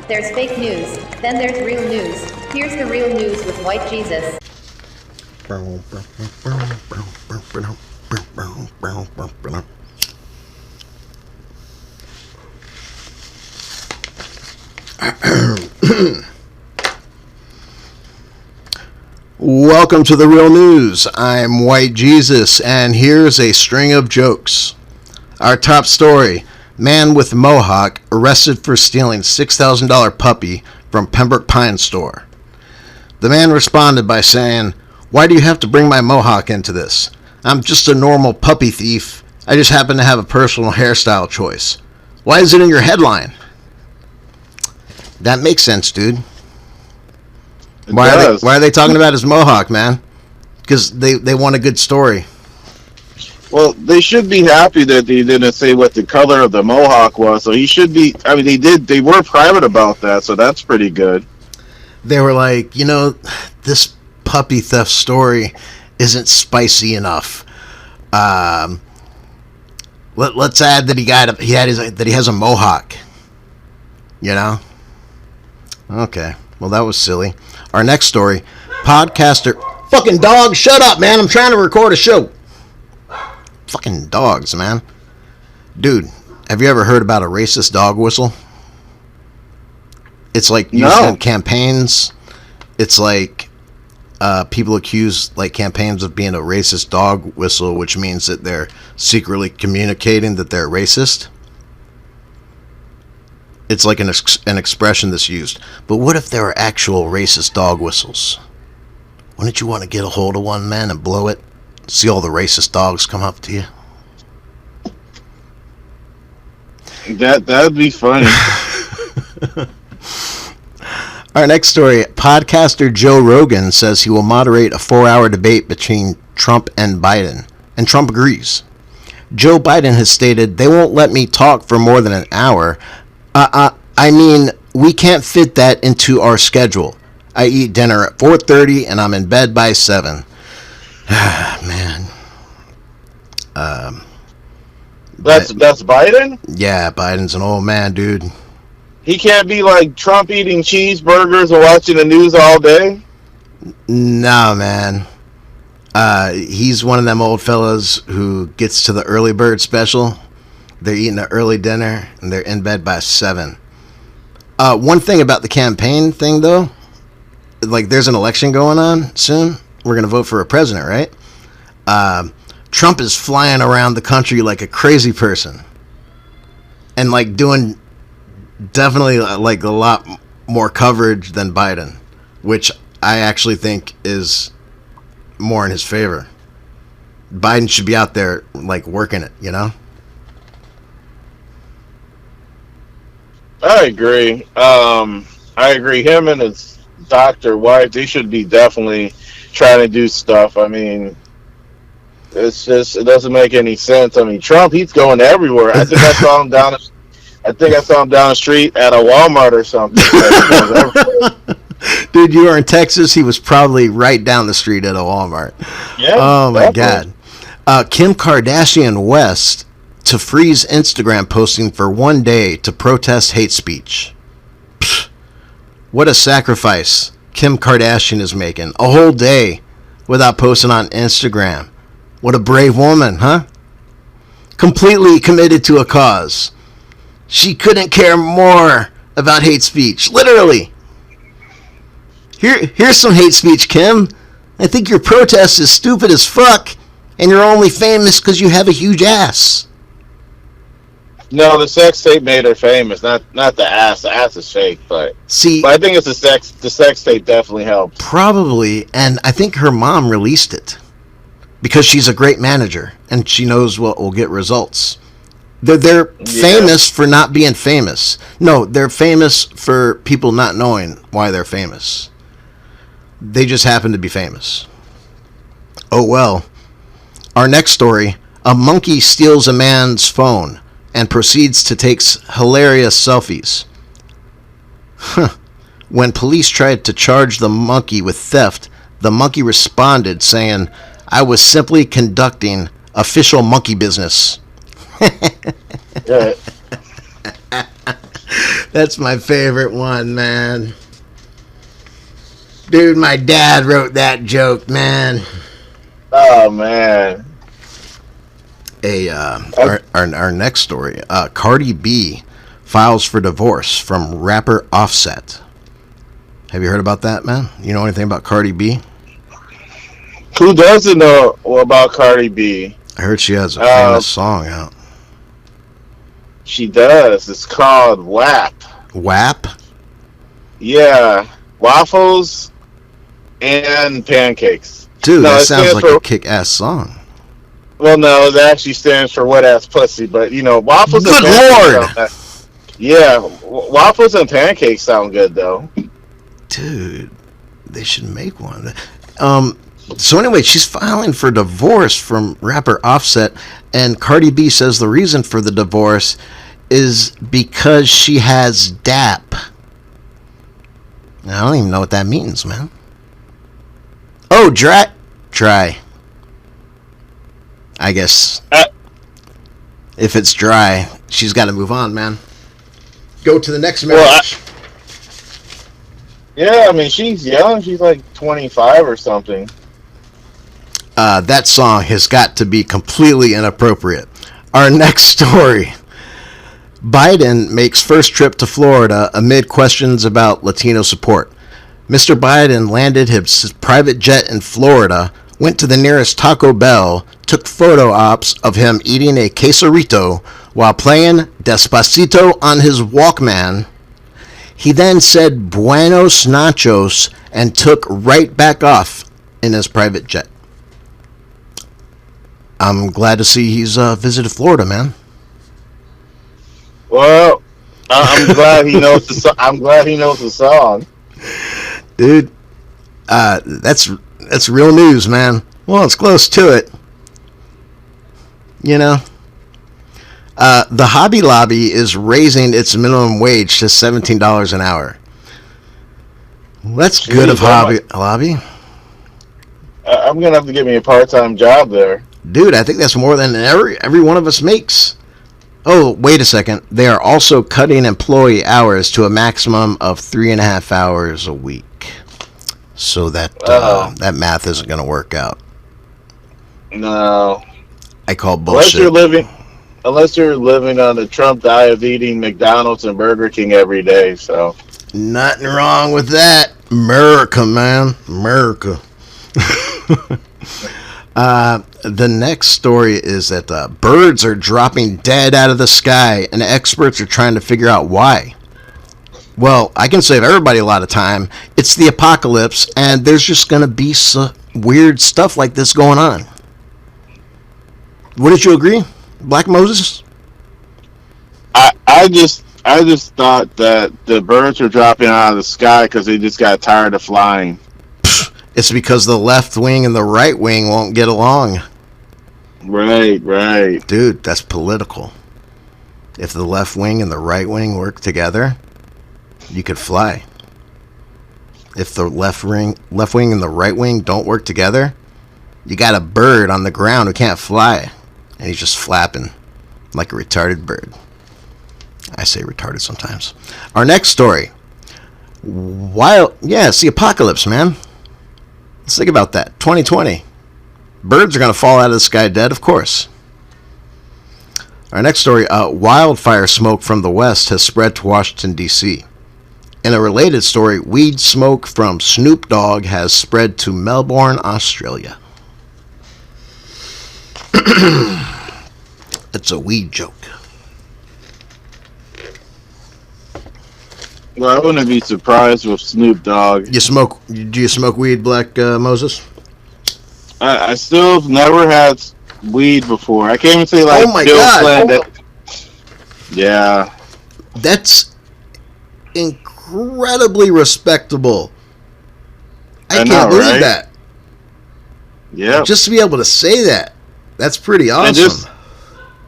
There's fake news, then there's real news. Here's the real news with White Jesus. Welcome to the Real News. I'm White Jesus, and here's a string of jokes. Our top story: man with Mohawk arrested for stealing $6,000 puppy from Pembroke Pines store. The man responded by saying, "Why do you have to bring my Mohawk into this? I'm just a normal puppy thief. I just happen to have a personal hairstyle choice. Why is it in your headline?" That makes sense, dude. Why are they talking about his Mohawk, man? Because they want a good story. Well, they should be happy that they didn't say what the color of the Mohawk was. So he should be. I mean, they were private about that, so that's pretty good. They were like, this puppy theft story isn't spicy enough. Let's add that he has a Mohawk. Okay. Well, that was silly. Our next story: podcaster. Fucking dog, shut up, man! I'm trying to record a show. Fucking dogs, man. Dude, have you ever heard about a racist dog whistle? It's like used in campaigns. It's like people accuse campaigns of being a racist dog whistle, which means that they're secretly communicating that they're racist. It's like an expression that's used. But what if there are actual racist dog whistles? Wouldn't you want to get a hold of one, man, and blow it? See all the racist dogs come up to you? That'd be funny. Our next story: podcaster Joe Rogan says he will moderate a 4-hour debate between Trump and Biden, and Trump agrees. Joe Biden has stated, "They won't let me talk for more than an hour. I mean, we can't fit that into our schedule. I eat dinner at 4:30 and I'm in bed by 7. Man. That's Biden? Yeah, Biden's an old man, dude. He can't be like Trump eating cheeseburgers and watching the news all day? No, man. He's one of them old fellas who gets to the early bird special. They're eating an early dinner, and they're in bed by 7. One thing about the campaign thing, though, there's an election going on soon. We're going to vote for a president, right? Trump is flying around the country like a crazy person. And, doing definitely, a lot more coverage than Biden, which I actually think is more in his favor. Biden should be out there, working it, I agree. I agree. Him and his doctor wife, they should be definitely trying to do stuff. I mean, it doesn't make any sense. I mean, Trump, he's going everywhere. I think I saw him down the street at a Walmart or something. Dude, you were in Texas. He was probably right down the street at a Walmart. Yeah. Oh my God. Kim Kardashian West to freeze Instagram posting for 1 day to protest hate speech. Pfft, what a sacrifice Kim Kardashian is making. A whole day without posting on Instagram. What a brave woman, huh? Completely committed to a cause. She couldn't care more about hate speech. Literally. Here's some hate speech, Kim. I think your protest is stupid as fuck, and you're only famous because you have a huge ass. No, the sex tape made her famous, not the ass. The ass is fake, but I think it's the sex tape definitely helped. Probably, and I think her mom released it because she's a great manager and she knows what will get results. They're famous for not being famous. No, they're famous for people not knowing why they're famous. They just happen to be famous. Oh well. Our next story: a monkey steals a man's phone and proceeds to take hilarious selfies. When police tried to charge the monkey with theft, the monkey responded saying, "I was simply conducting official monkey business." That's my favorite one, man. Dude, my dad wrote that joke, man. Oh man. Our next story. Cardi B files for divorce from rapper Offset. Have you heard about that, man? You know anything about Cardi B? Who doesn't know about Cardi B? I heard she has a famous song out. She does. It's called WAP. WAP? Yeah. Waffles and pancakes. Dude, No, that it sounds stands like for, a kick-ass song. well, no, it actually stands for wet ass pussy. But you know, waffles Good and pancakes. Lord! Yeah, waffles and pancakes sound good though. Dude, they should make one. So anyway, she's filing for divorce from rapper Offset, and Cardi B says the reason for the divorce is because she has DAP. I don't even know what that means, man. Oh, dry. I guess if it's dry, she's got to move on, man. Go to the next marriage. Yeah, I mean, she's young. She's like 25 or something. That song has got to be completely inappropriate. Our next story. Biden makes first trip to Florida amid questions about Latino support. Mr. Biden landed his private jet in Florida, went to the nearest Taco Bell, took photo ops of him eating a quesarito while playing Despacito on his Walkman. He then said Buenos Nachos and took right back off in his private jet. I'm glad to see he's visited Florida, man. Well, I'm glad he knows the. I'm glad he knows the song. Dude, that's real news, man. Well, it's close to it. You know, the Hobby Lobby is raising its minimum wage to $17 an hour. Well, that's good of Hobby Lobby. I'm gonna have to get me a part-time job there. Dude, I think that's more than every one of us makes. Oh, wait a second. They are also cutting employee hours to a maximum of 3.5 hours a week. So that math isn't going to work out. No. I call bullshit. Unless you're living on the Trump diet of eating McDonald's and Burger King every day, so. Nothing wrong with that. America, man. America. The next story is that birds are dropping dead out of the sky, and experts are trying to figure out why. Well, I can save everybody a lot of time. It's the apocalypse, and there's just going to be some weird stuff like this going on. Wouldn't you agree, Black Moses? I just thought that the birds were dropping out of the sky because they just got tired of flying. It's because the left wing and the right wing won't get along. Right. Dude, that's political. If the left wing and the right wing work together, you could fly. If the left wing and the right wing don't work together, you got a bird on the ground who can't fly, and he's just flapping like a retarded bird. I say retarded sometimes. Our next story. It's the apocalypse, man. Let's think about that. 2020. Birds are going to fall out of the sky dead, of course. Our next story. Wildfire smoke from the west has spread to Washington, D.C. In a related story, weed smoke from Snoop Dogg has spread to Melbourne, Australia. It's a weed joke. Well, I wouldn't be surprised with Snoop Dogg. Do you smoke weed, Black Moses? I still never had weed before. I can't even say like. Oh my God! Yeah. That's incredibly respectable. I can't believe that. Yeah. Just to be able to say that, that's pretty awesome.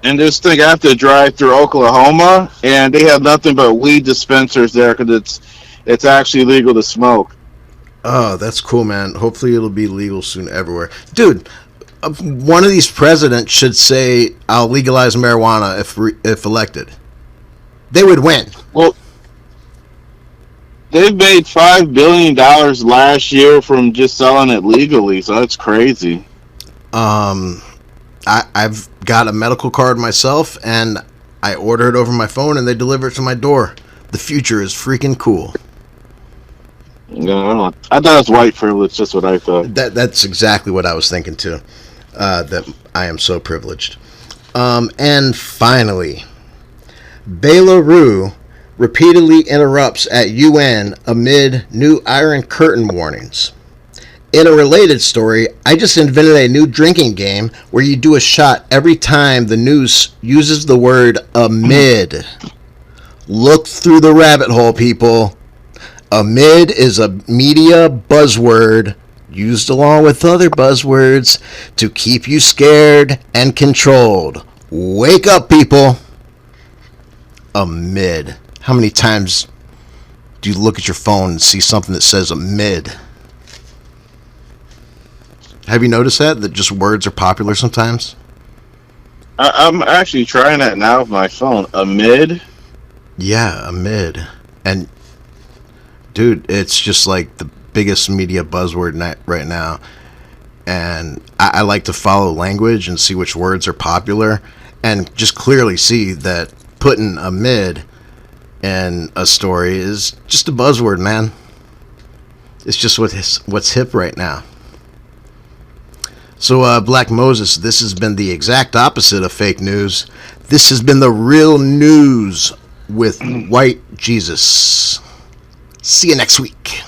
And just think, I have to drive through Oklahoma, and they have nothing but weed dispensers there because it's actually legal to smoke. Oh, that's cool, man. Hopefully it'll be legal soon everywhere. Dude, one of these presidents should say, I'll legalize marijuana if elected. They would win. Well, they made $5 billion last year from just selling it legally, so that's crazy. I've got a medical card myself, and I order it over my phone, and they deliver it to my door. The future is freaking cool. No, I thought it was white privilege. That's what I thought. That's exactly what I was thinking too. That I am so privileged. And finally, Belarus repeatedly interrupts at UN amid new Iron Curtain warnings. In a related story, I just invented a new drinking game where you do a shot every time the news uses the word amid. Look through the rabbit hole, people. Amid is a media buzzword used along with other buzzwords to keep you scared and controlled. Wake up, people. Amid. How many times do you look at your phone and see something that says amid? Have you noticed that just words are popular sometimes? I'm actually trying that now with my phone. Amid? Yeah, amid. And, dude, it's just like the biggest media buzzword right now. And I like to follow language and see which words are popular and just clearly see that putting amid in a story is just a buzzword, man. It's just what's hip right now. So, Black Moses, this has been the exact opposite of fake news. This has been the real news with White Jesus. See you next week.